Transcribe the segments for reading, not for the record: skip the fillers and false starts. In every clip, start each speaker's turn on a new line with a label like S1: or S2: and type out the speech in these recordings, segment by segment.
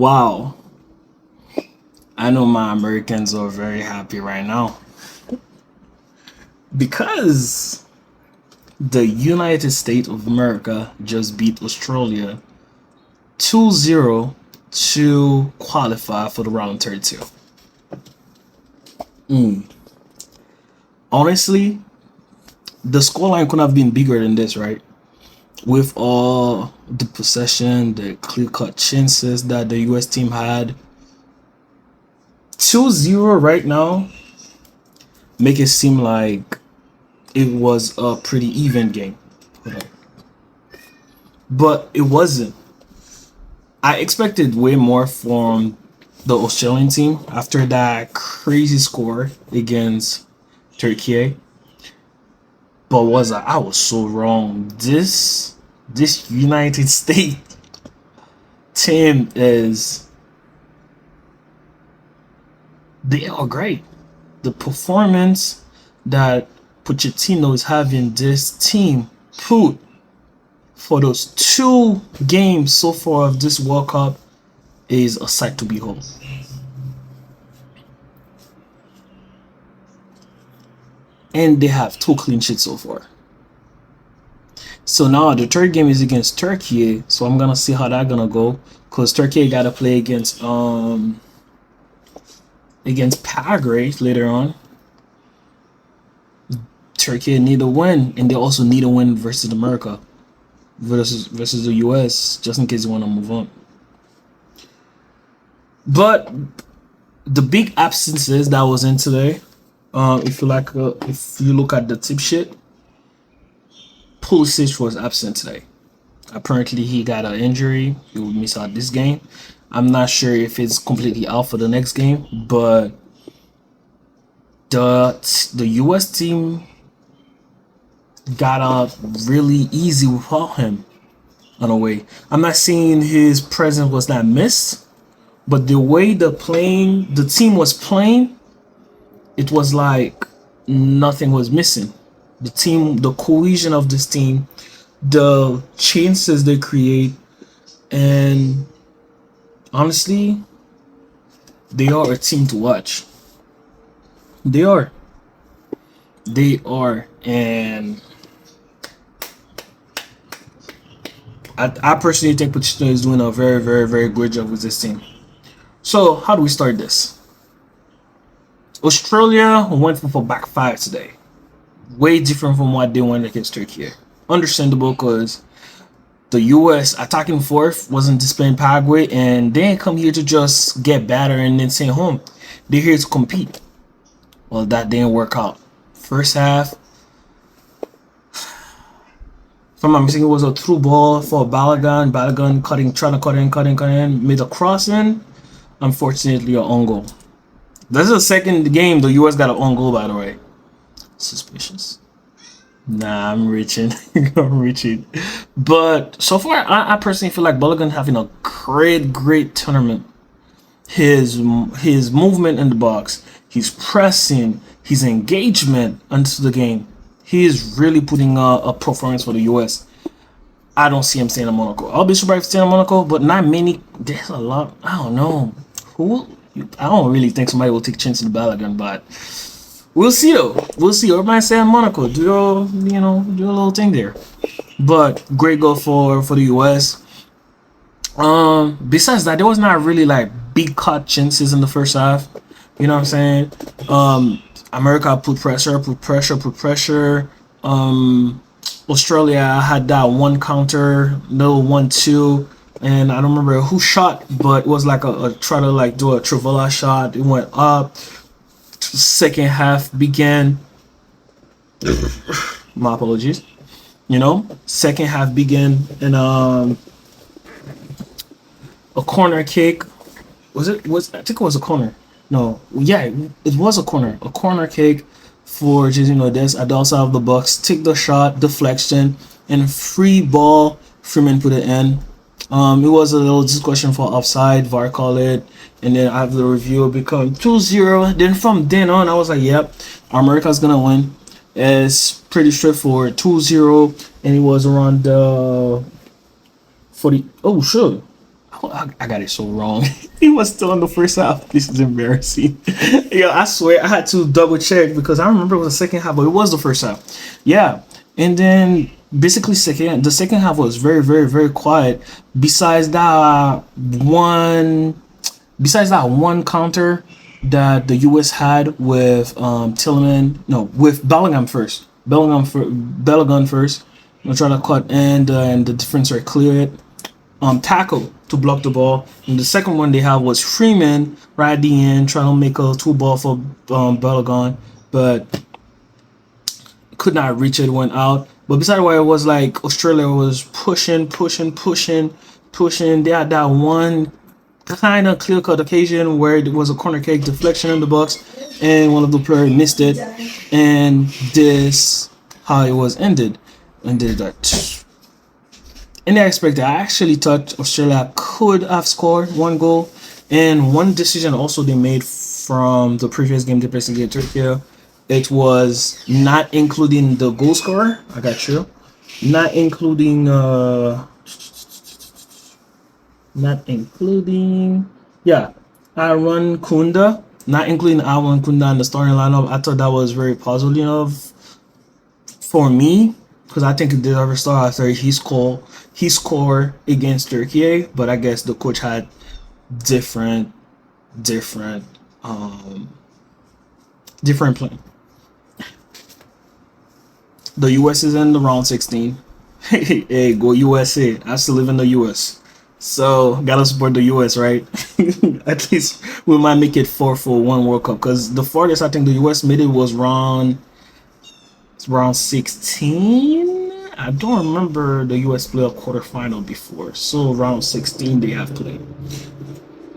S1: Wow. I know my Americans are very happy right now because the United States of America just beat Australia 2-0 to qualify for the round 32. Honestly, the scoreline could have been bigger than this, right? With all the possession, the clear-cut chances that the US team had. 2-0 right now make it seem like it was a pretty even game. But it wasn't. I expected way more from the Australian team after that crazy score against Turkey. But I was so wrong. This United States team they are great. The performance that Pochettino is having this team put for those 2 games so far of this World Cup is a sight to behold. And they have 2 clean sheets so far. So now the third game is against Turkey. So I'm gonna see how that's gonna go. Cause Turkey gotta play against Paraguay later on. Turkey need a win, and they also need a win versus America, versus the US, just in case you want to move on. But the big absences that was in today, if you look at the tip sheet, Pulisic was absent today. Apparently, he got an injury. He will miss out this game. I'm not sure if it's completely out for the next game, but the US team got out really easy without him in a way. I'm not saying his presence was not missed, but the way the team was playing, it was like nothing was missing. The cohesion of this team, the chances they create, and honestly, they are a team to watch. They are. And I personally think Pochettino is doing a very, very, very good job with this team. So, how do we start this? Australia went for back 5 today. Way different from what they went against Turkey. Understandable, because the US attacking fourth wasn't displaying Paraguay, and they ain't come here to just get better and then stay home. They're here to compete. Well, that didn't work out. First half, if I'm not mistaken, it was a through ball for Balogun. Balogun trying to cut in, made a crossing. Unfortunately, an own goal. This is the second game the US got an own goal, by the way. Suspicious. Nah, I'm reaching. I'm reaching. But so far, I personally feel like Balogun having a great tournament. His movement in the box, his pressing, his engagement into the game, he is really putting a performance for the US. I don't see him staying in Monaco. I'll be surprised if staying in Monaco, but not many. There's a lot. I don't know. I don't really think somebody will take chance in the Balogun, but we'll see though. We'll see. Everybody stay in Monaco. Do your little thing there. But great goal for the US. Besides that, there was not really like big cut chances in the first half. You know what I'm saying? America put pressure. Australia had that one counter, no 1-2, and I don't remember who shot, but it was like a try to like do a Trivela shot. It went up. Second half began. My apologies. Second half began, and a corner kick. I think it was a corner. No, yeah, it was a corner. A corner kick for this at the outside of the box. Take the shot, deflection, and free ball. Freeman put it in. It was a little discussion for offside. VAR called it, and then after the review, it became 2-0. Then from then on, I was like, "Yep, America's gonna win." It's pretty straightforward. 2-0, and it was around 40. Oh, sure. I got it so wrong. He was still in the first half. This is embarrassing. Yeah, I swear I had to double check because I remember it was the second half, but it was the first half. Yeah, and then basically the second half was very, very, very quiet. Besides that one, besides that one counter that the U.S. had with Tillman, no, with Bellingham first. Bellingham first. I'm trying to cut and the defender clear it. Tackle to block the ball. And the second one they have was Freeman right at the end trying to make a two ball for Bellingham, but could not reach it. Went out. But besides why it was like Australia was pushing. They had that one kind of clear cut occasion where it was a corner kick deflection in the box and one of the players missed it, and this how it was ended. And did that. And I expected. I actually thought Australia could have scored one goal, and one decision also they made from the previous game they played against Turkey. It was not including the goal scorer. I got you. Not including Aaron Kunda. Not including Aaron Kunda in the starting lineup. I thought that was very positive enough for me, because I think he deserved a star after he scored against Turkey, but I guess the coach had different plan. The US is in the round 16. Hey, go USA. I still live in the US. So gotta support the US, right? At least we might make it 4 for one World Cup, because the farthest I think the US made it was round 16. I don't remember the US play a quarterfinal before, so round 16 they have played.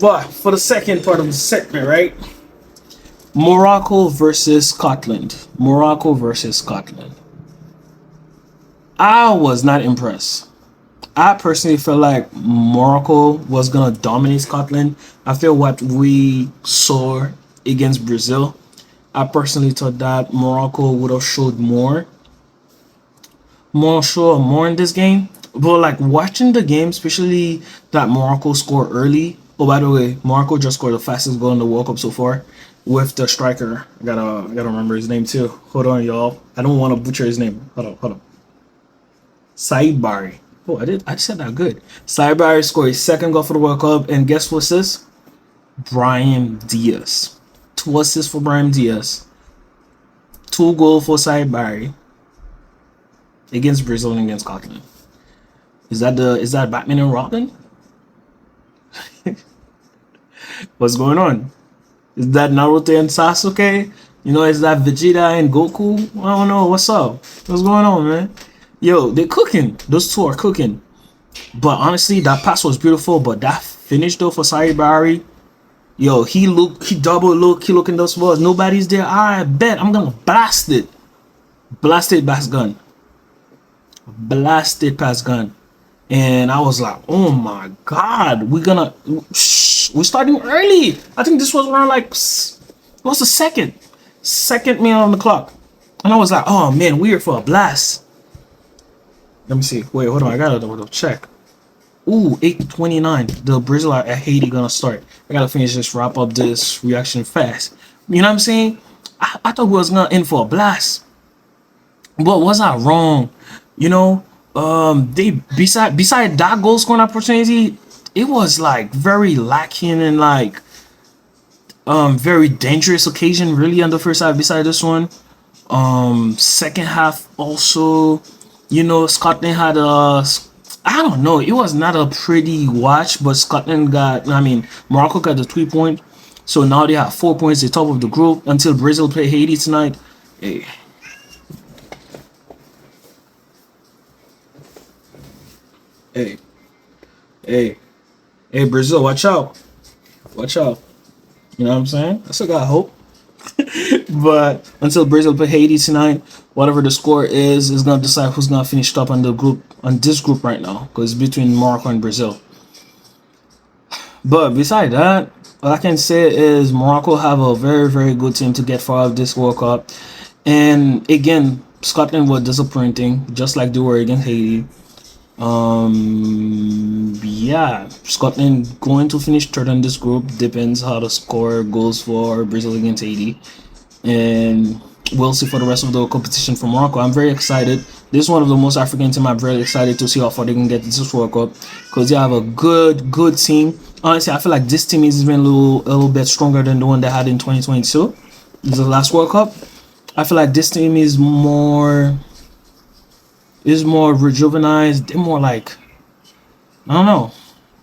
S1: But for the second part of the segment, right? Morocco versus Scotland. I was not impressed. I personally felt like Morocco was gonna dominate Scotland after what we saw against Brazil. I personally thought that Morocco would have showed more in this game. But like watching the game, especially that Morocco scored early. Oh, by the way, Morocco just scored the fastest goal in the World Cup so far with the striker. I gotta remember his name too. Hold on, y'all. I don't want to butcher his name. Hold on. Saibari. Oh, I said that good. Saibari scored his second goal for the World Cup, and guess what's this? Brahim Diaz. 2 assists for Brahim Diaz. 2 goals for Saibari against Brazil and against Scotland. Is that Batman and Robin? What's going on? Is that Naruto and Sasuke? Is that Vegeta and Goku? I don't know. What's up? What's going on, man? Yo, they're cooking. Those two are cooking. But honestly, that pass was beautiful. But that finish though for Saibari, yo, he double look, he looking those balls. Nobody's there. I bet I'm gonna blast it. Blast it past gun. And I was like, oh my god, we're starting early. I think this was around like what's the second minute on the clock. And I was like, oh man, we're for a blast. Let me see. Wait, hold on. I gotta double check. Ooh, 8:29. The Brazil at Haiti gonna start. I gotta finish this, wrap up this reaction fast. You know what I'm saying? I thought we was gonna end for a blast, but was I wrong? They beside that goal scoring opportunity, it was like very lacking and like very dangerous occasion really on the first half. Beside this one, second half also. Scotland had I don't know, it was not a pretty watch, but Morocco got the 3 point, so now they have 4 points, the top of the group until Brazil play Haiti tonight. Hey, Brazil, watch out. You know what I'm saying? I still got hope. But until Brazil play Haiti tonight, whatever the score is gonna decide who's gonna finish top on this group right now, because it's between Morocco and Brazil. But beside that, all I can say is Morocco have a very, very good team to get far of this World Cup. And again, Scotland was disappointing, just like they were against Haiti. Yeah, Scotland going to finish third in this group. Depends how the score goes for Brazil against Haiti, and we'll see for the rest of the competition for Morocco. I'm very excited. This is one of the most African team. I'm very excited to see how far they can get this World Cup because they have a good team. Honestly, I feel like this team is even a little bit stronger than the one they had in 2022, the last World Cup. I feel like this team is more rejuvenated. They're more like, I don't know.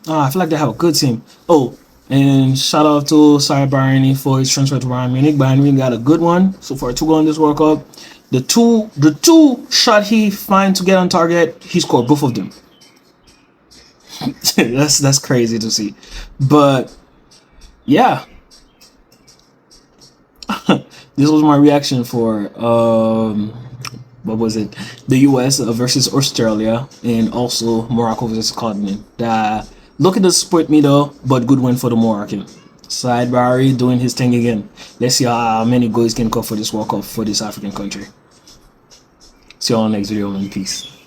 S1: I feel like they have a good team. Oh, and shout out to Saibari for his transfer to Bayern Munich. Bayern Munich got a good one. So for a 2-goal in this World Cup, the two shot he find to get on target, he scored both of them. that's crazy to see. But yeah. This was my reaction for what was it? The US versus Australia, and also Morocco versus Scotland. Look at the split me though, but good win for the Moroccan. Saibari doing his thing again. Let's see how many goals can come for this World Cup for this African country. See you on the next video, and peace.